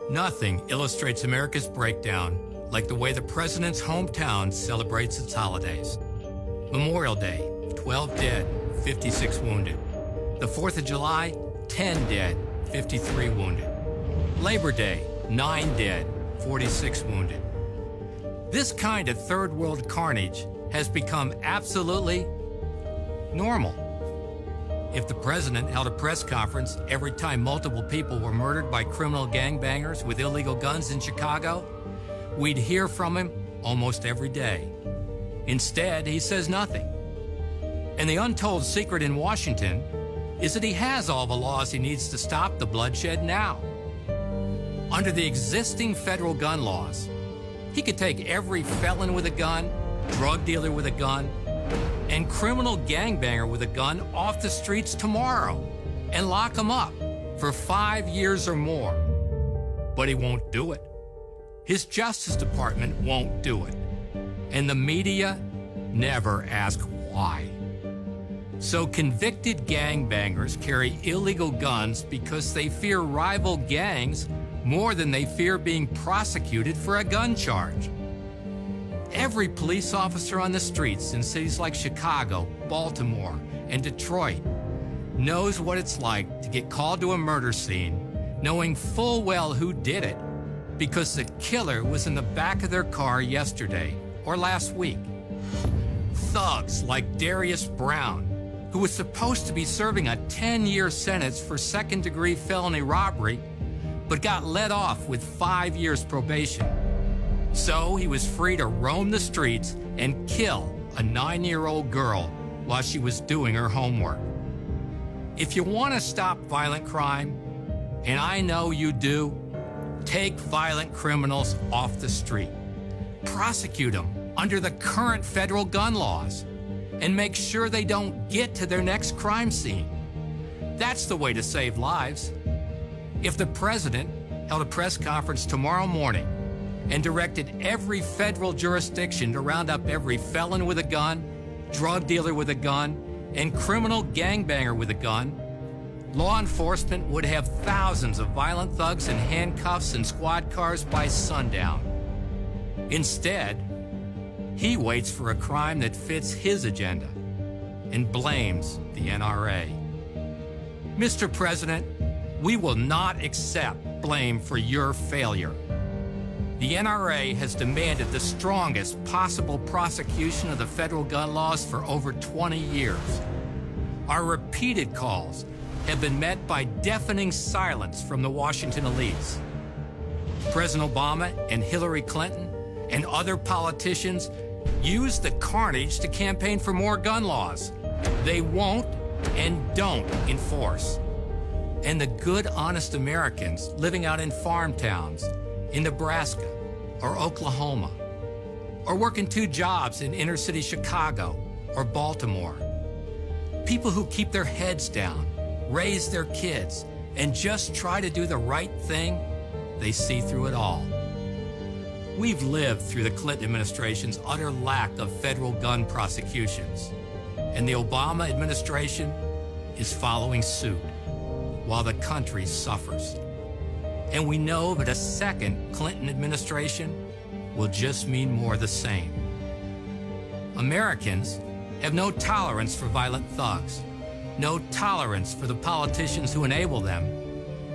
Nothing illustrates America's breakdown like the way the president's hometown celebrates its holidays. Memorial Day, 12 dead, 56 wounded. The 4th of July, 10 dead, 53 wounded. Labor Day, 9 dead, 46 wounded. This kind of third world carnage has become absolutely normal. If the president held a press conference every time multiple people were murdered by criminal gangbangers with illegal guns in Chicago, we'd hear from him almost every day. Instead, he says nothing. And the untold secret in Washington is that he has all the laws he needs to stop the bloodshed now. Under the existing federal gun laws, he could take every felon with a gun, drug dealer with a gun, and criminal gangbanger with a gun off the streets tomorrow and lock them up for 5 years or more. But he won't do it. His Justice Department won't do it. And the media never ask why. So convicted gangbangers carry illegal guns because they fear rival gangs more than they fear being prosecuted for a gun charge. Every police officer on the streets in cities like Chicago, Baltimore, and Detroit knows what it's like to get called to a murder scene, knowing full well who did it, because the killer was in the back of their car yesterday or last week. Thugs like Darius Brown, who was supposed to be serving a 10-year sentence for second-degree felony robbery, but got let off with 5 years probation. So he was free to roam the streets and kill a 9-year-old girl while she was doing her homework. If you want to stop violent crime, and I know you do, take violent criminals off the street. Prosecute them under the current federal gun laws and make sure they don't get to their next crime scene. That's the way to save lives. If the president held a press conference tomorrow morning and directed every federal jurisdiction to round up every felon with a gun, drug dealer with a gun, and criminal gangbanger with a gun, law enforcement would have thousands of violent thugs in handcuffs and squad cars by sundown. Instead, he waits for a crime that fits his agenda and blames the NRA. Mr. President, we will not accept blame for your failure. The NRA has demanded the strongest possible prosecution of the federal gun laws for over 20 years. Our repeated calls have been met by deafening silence from the Washington elites. President Obama and Hillary Clinton and other politicians use the carnage to campaign for more gun laws they won't and don't enforce. And the good, honest Americans living out in farm towns in Nebraska or Oklahoma, or working 2 jobs in inner-city Chicago or Baltimore, people who keep their heads down, raise their kids, and just try to do the right thing, they see through it all. We've lived through the Clinton administration's utter lack of federal gun prosecutions, and the Obama administration is following suit while the country suffers. And we know that a second Clinton administration will just mean more of the same. Americans have no tolerance for violent thugs, no tolerance for the politicians who enable them,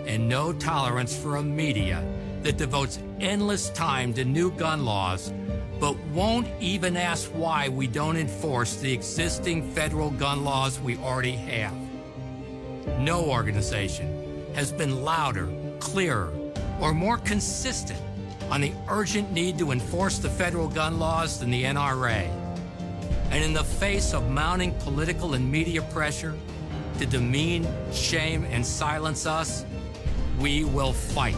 and no tolerance for a media that devotes endless time to new gun laws, but won't even ask why we don't enforce the existing federal gun laws we already have. No organization has been louder, clearer, or more consistent on the urgent need to enforce the federal gun laws than the NRA. And in the face of mounting political and media pressure to demean, shame, and silence us, we will fight.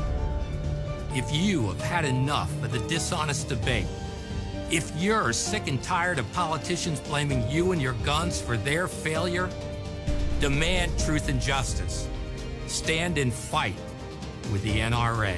If you have had enough of the dishonest debate, if you're sick and tired of politicians blaming you and your guns for their failure, demand truth and justice. Stand and fight with the NRA.